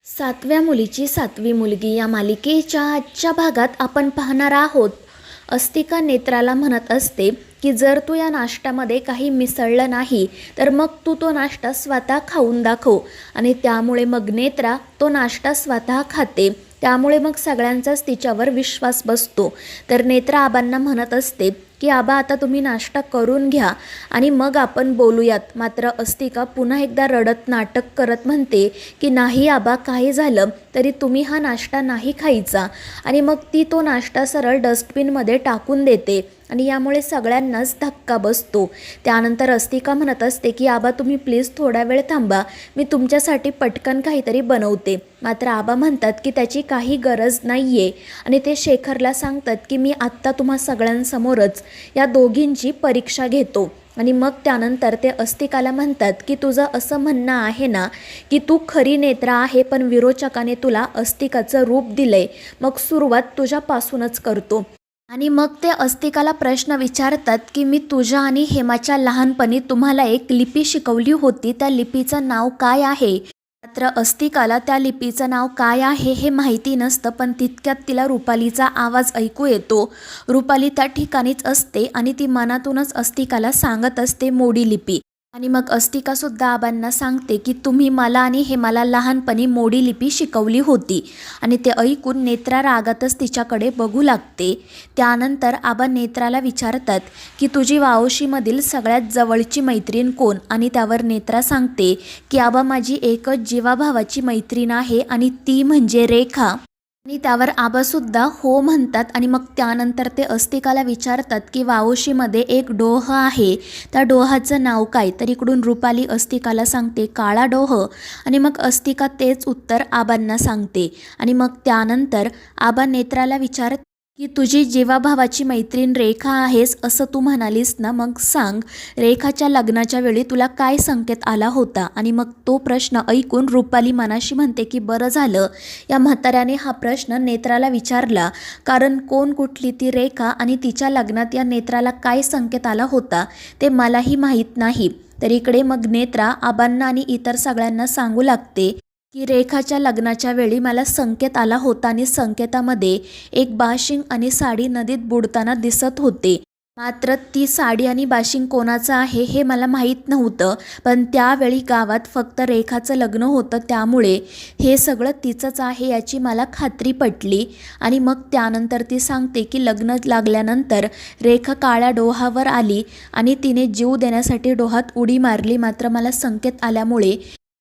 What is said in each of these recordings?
सातव्या मुलीची सातवी मुलगी या मालिकेच्या आजच्या भागात आपण पाहणार आहोत. अस्तिका नेत्राला म्हणत असते की जर तू या नाश्त्यामध्ये काही मिसळलं नाही तर मग तू तो नाश्ता स्वतः खाऊन दाखव. आणि त्यामुळे मग नेत्रा तो नाश्ता स्वतः खाते. त्यामुळे मग सगळ्यांचाच तिच्यावर विश्वास बसतो. तर नेत्रा आबांना म्हणत असते की आबा आता तुम्ही नाश्ता करून घ्या आणि मग आपण बोलूयात. मात्र अस्तिका पुन्हा एकदा रडत नाटक करत म्हणते की नाही आबा, काही झालं तरी तुम्ही हा नाश्ता नाही खायचा. आणि मग ती तो नाश्ता सरळ डस्टबिनमध्ये टाकून देते आणि यामुळे सगळ्यांनाच धक्का बसतो. त्यानंतर अस्तिका म्हणत असते की आबा तुम्ही प्लीज थोडा वेळ थांबा, मी तुमच्यासाठी पटकन काहीतरी बनवते. मात्र आबा म्हणतात की त्याची काही गरज नाही आहे आणि ते शेखरला सांगतात की मी आत्ता तुम्हा सगळ्यांसमोरच या दोघींची परीक्षा घेतो. आणि मग त्यानंतर ते अस्तिकाला म्हणतात की तुझं असं म्हणणं आहे ना की तू खरी नेत्रा आहे, पण विरोचकाने तुला अस्तिकाचं रूप दिलंय, मग सुरुवात तुझ्यापासूनच करतो. आणि मग ते अस्तिकाला प्रश्न विचारतात की मी तुझ्या आणि हेमाच्या लहानपणी तुम्हाला एक लिपी शिकवली होती, त्या लिपीचं नाव काय आहे? मात्र अस्तिकाला त्या लिपीचं नाव काय आहे हे माहिती नसतं. पण तितक्यात तिला रुपालीचा आवाज ऐकू येतो. रुपाली त्या ठिकाणीच असते आणि ती मनातूनच अस्तिकाला सांगत असते मोडी लिपी. आणि मग अस्तिकासुद्धा आबांना सांगते की तुम्ही मला आणि हेमाला लहानपणी मोडी लिपी शिकवली होती. आणि ते ऐकून नेत्रा रागातच तिच्याकडे बघू लागते. त्यानंतर आबा नेत्राला विचारतात की तुझी वावशीमधील सगळ्यात जवळची मैत्रीण कोण? आणि त्यावर नेत्रा सांगते की आबा माझी एकच जीवाभावाची मैत्रीण आहे आणि ती म्हणजे रेखा. आणि त्यावर आबासुद्धा हो म्हणतात. आणि मग त्यानंतर ते अस्तिकाला विचारतात की वावशीमध्ये एक डोह आहे, त्या डोहाचं नाव काय? तर इकडून रुपाली अस्तिकाला सांगते काळा डोह. आणि मग अस्तिका तेच उत्तर आबांना सांगते. आणि मग त्यानंतर आबा नेत्राला विचारत की तुझी जीवाभावाची मैत्रीण रेखा आहेस असं तू म्हणालीस ना, मग सांग रेखाच्या लग्नाच्या वेळी तुला काय संकेत आला होता? आणि मग तो प्रश्न ऐकून रुपाली मनाशी म्हणते की बरं झालं या म्हाताऱ्याने हा प्रश्न नेत्राला विचारला, कारण कोण कुठली ती रेखा आणि तिच्या लग्नात या नेत्राला काय संकेत आला होता ते मलाही माहीत नाही. तर इकडे मग नेत्रा आबांना आणि इतर सगळ्यांना सांगू लागते की रेखाच्या लग्नाच्या वेळी मला संकेत आला होता आणि संकेतामध्ये एक बाशिंग आणि साडी नदीत बुडताना दिसत होते. मात्र ती साडी आणि बाशिंग कोणाचं आहे हे मला माहीत नव्हतं, पण त्यावेळी गावात फक्त रेखाचं लग्न होतं, त्यामुळे हे सगळं तिचंच आहे याची मला खात्री पटली. आणि मग त्यानंतर ती सांगते की लग्न लागल्यानंतर रेखा काळ्या डोहावर आली आणि तिने जीव देण्यासाठी डोहात उडी मारली, मात्र मला संकेत आल्यामुळे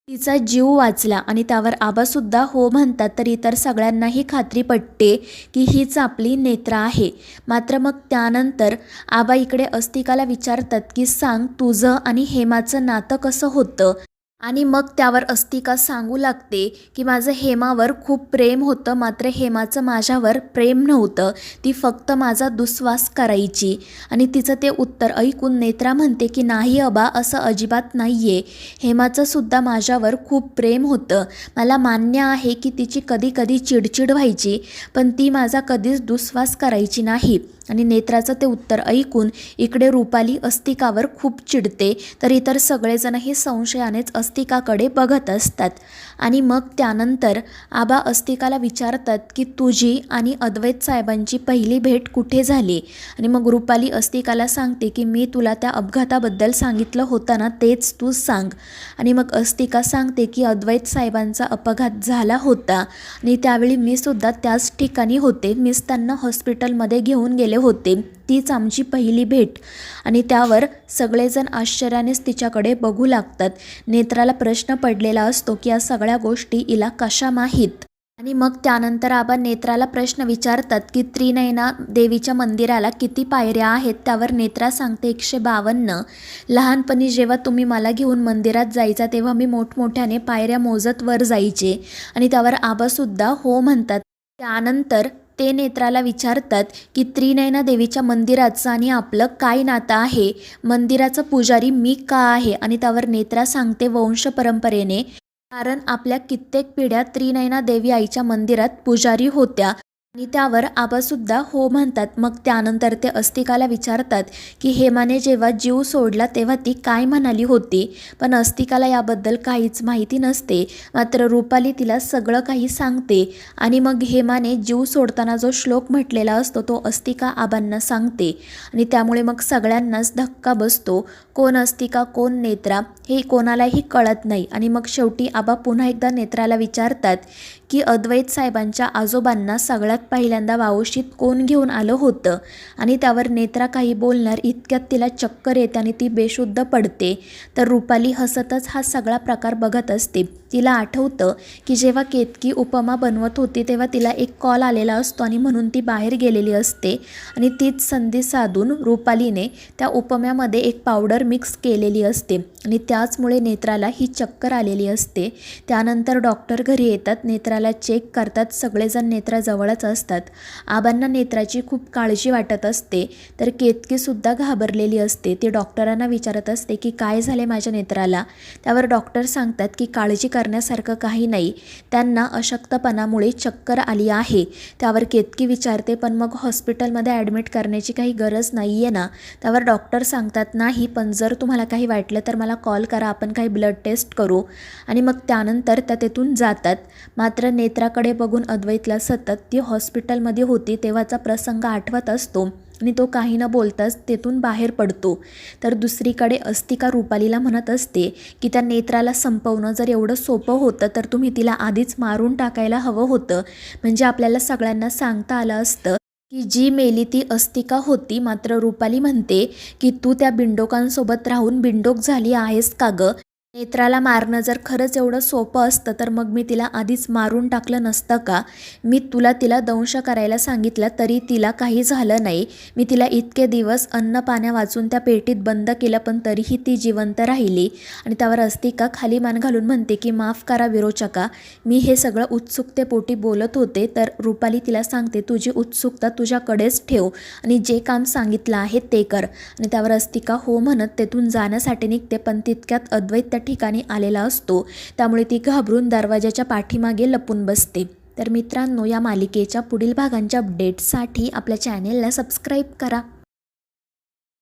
तिचा जीव वाचला. आणि त्यावर आबासुद्धा हो म्हणतात. तर इतर सगळ्यांनाही खात्री पटते की हीच आपली नेत्रा आहे. मात्र मग त्यानंतर आबा इकडे अस्तिकाला विचारतात की सांग तुझं आणि हेमाचं नातं कसं होतं? आणि मग त्यावर अस्तिका सांगू लागते की माझं हेमावर खूप प्रेम होतं, मात्र हेमाचं माझ्यावर प्रेम नव्हतं, ती फक्त माझा दुस्वास करायची. आणि तिचं ते उत्तर ऐकून नेत्रा म्हणते की नाही अबा, असं अजिबात नाही आहे, हेमाचंसुद्धा माझ्यावर खूप प्रेम होतं. मला मान्य आहे की तिची कधी कधी चिडचिड व्हायची, पण ती माझा कधीच दुस्वास करायची नाही. आणि नेत्राचं ते उत्तर ऐकून इकडे रुपाली अस्तिकावर खूप चिडते. तर इतर सगळेजणही संशयानेच अस्तिकाकडे बघत असतात. आणि मग त्यानंतर आबा अस्तिकाला विचारतात की तुझी आणि अद्वैत साहेबांची पहिली भेट कुठे झाली? आणि मग रुपाली अस्तिकाला सांगते की मी तुला त्या अपघाताबद्दल सांगितलं होतं ना, तेच तू सांग. आणि मग अस्तिका सांगते की अद्वैत साहेबांचा अपघात झाला होता आणि त्यावेळी मी सुद्धा त्याच ठिकाणी होते, मीच त्यांना हॉस्पिटलमध्ये घेऊन गेले होते, तीच आमची पहिली भेट. आणि त्यावर सगळेजण आश्चर्यानेच तिच्याकडे बघू लागतात. नेत्राला प्रश्न पडलेला असतो की या सगळ्या गोष्टी हिला कशा माहीत? आणि मग त्यानंतर आबा नेत्राला प्रश्न विचारतात की त्रिनयना देवीच्या मंदिराला किती पायऱ्या आहेत? त्यावर नेत्रा सांगते 152. लहानपणी जेव्हा तुम्ही मला घेऊन मंदिरात जायचा तेव्हा मी मोठमोठ्याने पायऱ्या मोजत वर जायचे. आणि त्यावर आबासुद्धा हो म्हणतात. त्यानंतर ते नेत्राला विचारतात की त्रिनयना देवीच्या मंदिराचं आणि आपलं काय नातं आहे? मंदिराचं पुजारी मी का आहे? आणि त्यावर नेत्रा सांगते वंश परंपरेने, कारण आपल्या कित्येक पिढ्या त्रिनयना देवी आईच्या मंदिरात पुजारी होत्या. आणि त्यावर आबासुद्धा हो म्हणतात. मग त्यानंतर ते अस्तिकाला विचारतात की हेमाने जेव्हा जीव सोडला तेव्हा ती काय म्हणाली होती. पण अस्तिकाला याबद्दल काहीच माहिती नसते. मात्र रुपाली तिला सगळं काही सांगते आणि मग हेमाने जीव सोडताना जो श्लोक म्हटलेला असतो तो अस्तिका आबांना सांगते आणि त्यामुळे मग सगळ्यांनाच धक्का बसतो. कोण अस्तिका कोण नेत्रा हे कोणालाही कळत नाही. आणि मग शेवटी आबा पुन्हा एकदा नेत्राला विचारतात की अद्वैत साहेबांच्या आजोबांना सगळ्यात पहिल्यांदा वावशीत कोण घेऊन आलं होतं. आणि त्यावर नेत्रा काही बोलणार इतक्यात तिला चक्कर येते आणि ती बेशुद्ध पडते. तर रुपाली हसतच हा सगळा प्रकार बघत असते. तिला आठवतं की जेव्हा केतकी उपमा बनवत होती तेव्हा तिला एक कॉल आलेला असतो आणि म्हणून ती बाहेर गेलेली असते आणि तीच संधी साधून रुपालीने त्या उपम्यामध्ये एक पावडर मिक्स केलेली असते आणि त्याचमुळे नेत्राला ही चक्कर आलेली असते. त्यानंतर डॉक्टर घरी येतात, नेत्राला चेक करतात. सगळेजण नेत्राजवळच असतात. आबांना नेत्राची खूप काळजी वाटत असते. तर केतकीसुद्धा घाबरलेली असते. ती डॉक्टरांना विचारत असते की काय झाले माझ्या नेत्राला. त्यावर डॉक्टर सांगतात की काळजी करण्यासारखं काही नाही, त्यांना अशक्तपणामुळे चक्कर आली आहे. त्यावर केतकी विचारते पण मग हॉस्पिटलमध्ये ॲडमिट करण्याची काही गरज नाही आहे ना. त्यावर डॉक्टर सांगतात नाही, पण जर तुम्हाला काही वाटलं तर मला कॉल करा, आपण काही ब्लड टेस्ट करू. आणि मग त्यानंतर त्या तेथून जातात. मात्र नेत्राकडे बघून अद्वैतला सतत ती हॉस्पिटलमध्ये होती तेव्हाचा प्रसंग आठवत असतो आणि तो काही न बोलताच तेथून बाहेर पडतो. तर दुसरीकडे अस्तिका रुपालीला म्हणत असते की त्या नेत्राला संपवणं जर एवढं सोपं होतं तर तुम्ही तिला आधीच मारून टाकायला हवं होतं. म्हणजे आपल्याला सगळ्यांना सांगता आलं असतं की जी मेली ती अस्तिका होती. मात्र रुपाली म्हणते की तू त्या बिंडोकांसोबत राहून बिंडोक झाली आहेस का गं. नेत्राला मारणं जर खरंच एवढं सोपं असतं तर मग मी तिला आधीच मारून टाकलं नसतं का. मी तिला दंश करायला सांगितलं तरी तिला काही झालं नाही. मी तिला इतके दिवस अन्न पाण्या वाचून त्या पेटीत बंद केलं पण तरीही ती जिवंत राहिली. आणि त्यावर अस्तिका खाली मान घालून म्हणते की माफ करा विरोचका, मी हे सगळं उत्सुकतेपोटी बोलत होते. तर रुपाली तिला सांगते तुझी उत्सुकता तुझ्याकडेच ठेव आणि जे काम सांगितलं आहे ते कर. आणि त्यावर अस्तिका हो म्हणत तेथून जाण्यासाठी निघते. पण तितक्यात अद्वैत ठिकाणी आलेला असतो. त्यामुळे ती घाबरून दरवाजाच्या पाठीमागे लपून बसते. तर मित्रांनो, या मालिकेच्या पुढील भागांच्या अपडेट्ससाठी आपल्या चॅनेलला सबस्क्राईब करा.